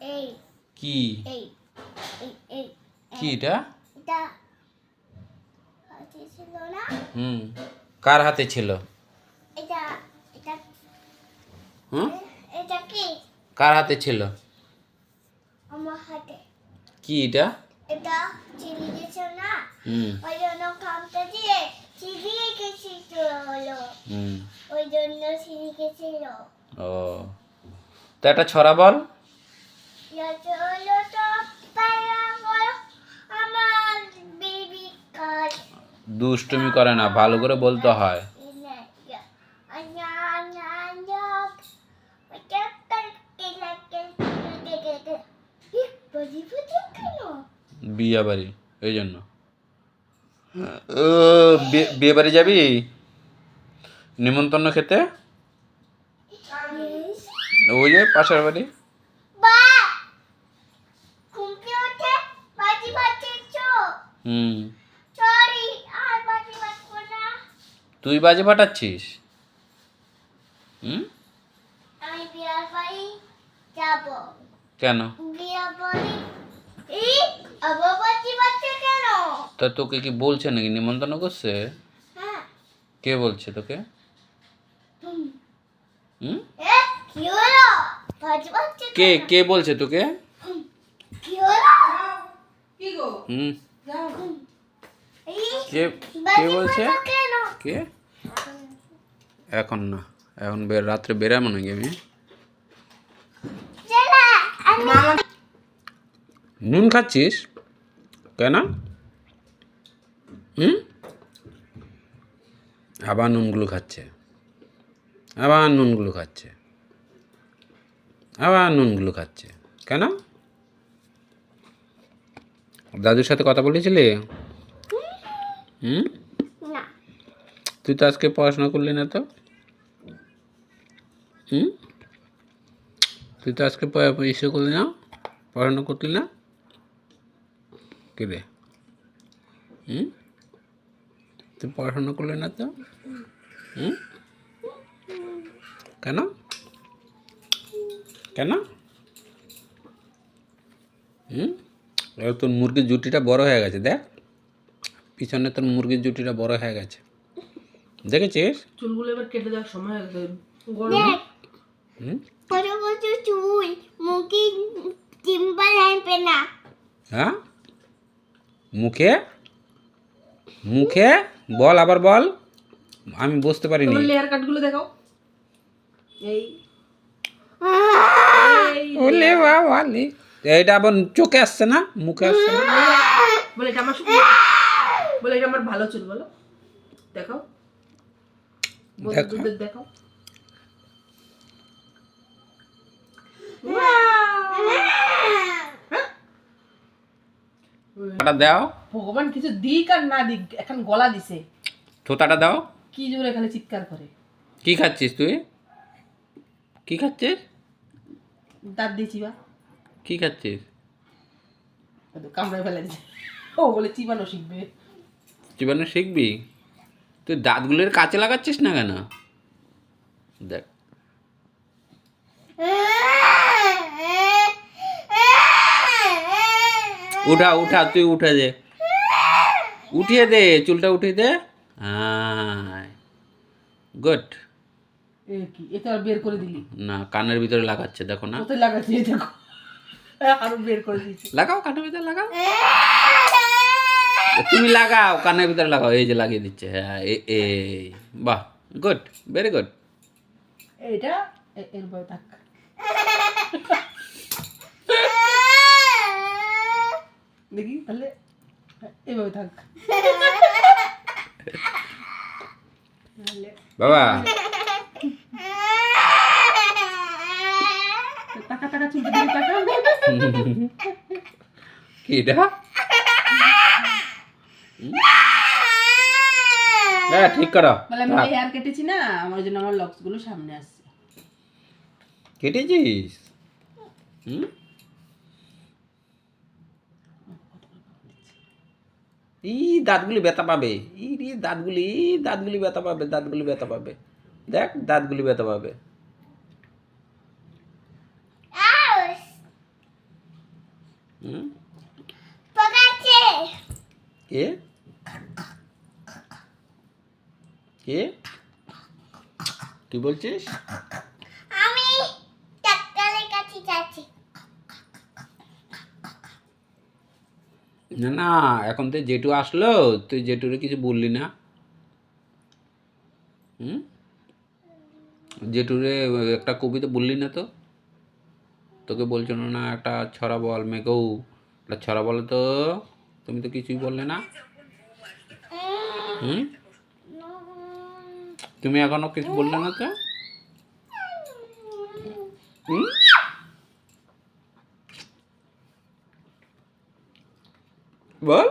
এই কি এই এই এই কি এটা? এটা হাতে ছিল না? কার হাতে ছিল? এটা এটা হুম এটা কি? কার হাতে ছিল? আমার হাতে। কি এটা? এটা চিনি গেছে না? হুম ওই জন্য কামটা দিয়ে চিনি গেছিল হলো। হুম ওই জন্য চিনি গেছিল। ও, তো একটা ছড়া বল। চলো তো পায়রা বলো আমার বেবি কার। দুষ্টুমি করে না, ভালো করে বলতে হয়। বিয়ে বাড়ি, এই জন্য। ও, বিয়ে বাড়ি যাবি নিমন্ত্রণ খেতে? ওই যে পাশের বাড়ি। হুম তুই বাজে ফাটাচ্ছিস? হুম আমি বিয়ার বাড়ি যাবো। কেন? বিয়ার বাড়ি আবার বাচ্চা বাচ্চা কেন? তা তোকে কি বলছে নাকি নিমন্ত্রণ করছে? হ্যাঁ। কে বলছে তোকে? হুম কি হলো? বাচ্চা বাচ্চা কে কে বলছে তোকে? কি হলো? হুম এই কে কে বলছে? কেন? কে? এখন না, এখন রাত্রে বেরাবো নাকি আমি? নুন খাচ্ছিস কেন? হুম আবার নুনগুলো খাচ্ছে, আবার নুনগুলো খাচ্ছে, আবার নুনগুলো খাচ্ছে কেন? দাদুর সাথে কথা বলেছিলি? হুম না। তুই তো আজকে পড়াশোনা করলি না তো? হুম তুই তো আজকে ইসে করলি না, পড়াশোনা করলি না? কে রে? তুই পড়াশোনা করলি না তো? হুম কেন কেন? এবার তোর মুরগির জুটিটা বড় হয়ে গেছে, দেখ পিছনে তোর মুরগির জুটিটা বড় হয়ে গেছে, দেখেছিস? চুলগুলো এবার কেটে দেওয়ার সময় হয়ে গেছে। দেখ হুম কত কত চুল মুখে চিম্পল আনবে না। হ্যাঁ মুখে মুখে বল, আবার বল, আমি বুঝতে পারিনি। তোমার লেয়ার কাটগুলো দেখাও। এই ওলে বাবা লে, এইটা আবার চোখে আসছে না, মুখে আসছে না? বলে এটা আমার বলে এটা আমার ভালো চুল, বলো দেখাও, বন্ধুদের দেখাও। থোতাটা দাও, ভগবান কিছু দিক আর না দিক, এখন গলা দিছে, থোতাটা দাও। কি জোরে খালি চিৎকার করে। কি খাচ্ছিস তুই? কি খাচ্ছিস? দাঁত দিয়েছি বা কি খাচ্ছিস? কামড়ায় ফেলে দিছে, ও বলে চিবানো শিখবে। জীবনে শিখবি? তুই দাঁতগুলোর কাছে লাগাচ্ছিস না কেন? দেখ উঠা উঠা, তুই উঠে দে, উঠিয়ে দে, চুলটা উঠিয়ে দে। গুড। কি এটা আর বের করে দিলি? না, কানের ভিতরে লাগাচ্ছে, দেখো না। কোথায় লাগাচ্ছি এই দেখো, আরো বের করে দিয়েছি। লাগাও কানের ভিতরে লাগাও, তুমি লাগাও কানের ভিতরে লাগাও, এই যে লাগিয়ে দিচ্ছে। হ্যাঁ এই বাহ, গুড, ভেরি গুড। এইটা এরপরে থাক, দেখি তাহলে এইভাবে থাক বাবা। টাকা টাকা চুলতে দিবি, টাকা কি এটা? হ্যাঁ ঠিক করো। বলে আমি হেয়ার কেটেছি না, আমার জন্য আমার লক্স গুলো সামনে আসছে। কেটেছিস? এই দাঁতগুলি ব্যথা পাবে, এই রে দাঁতগুলি, দাঁতগুলি ব্যথা পাবে, দাঁতগুলি ব্যথা পাবে, দেখ দাঁতগুলি ব্যথা পাবে। হুম? পকাচ্ছে কে কে কি বলছিস? আমি ডাক্তারের কাছে যাচ্ছি। না না, এখন তো জেঠু আসলো, তুই জেঠুরে কিছু বললি না। হুম? জেঠুরে একটা কবিতা বললি না তো? তোকে বলছিল না একটা ছড়া বল মেঘৌ, একটা ছড়া বলো তো। তুমি তো কিছুই বললে না। হুম? তুমি এখনো কিছু বললে না তো? হুম? বল।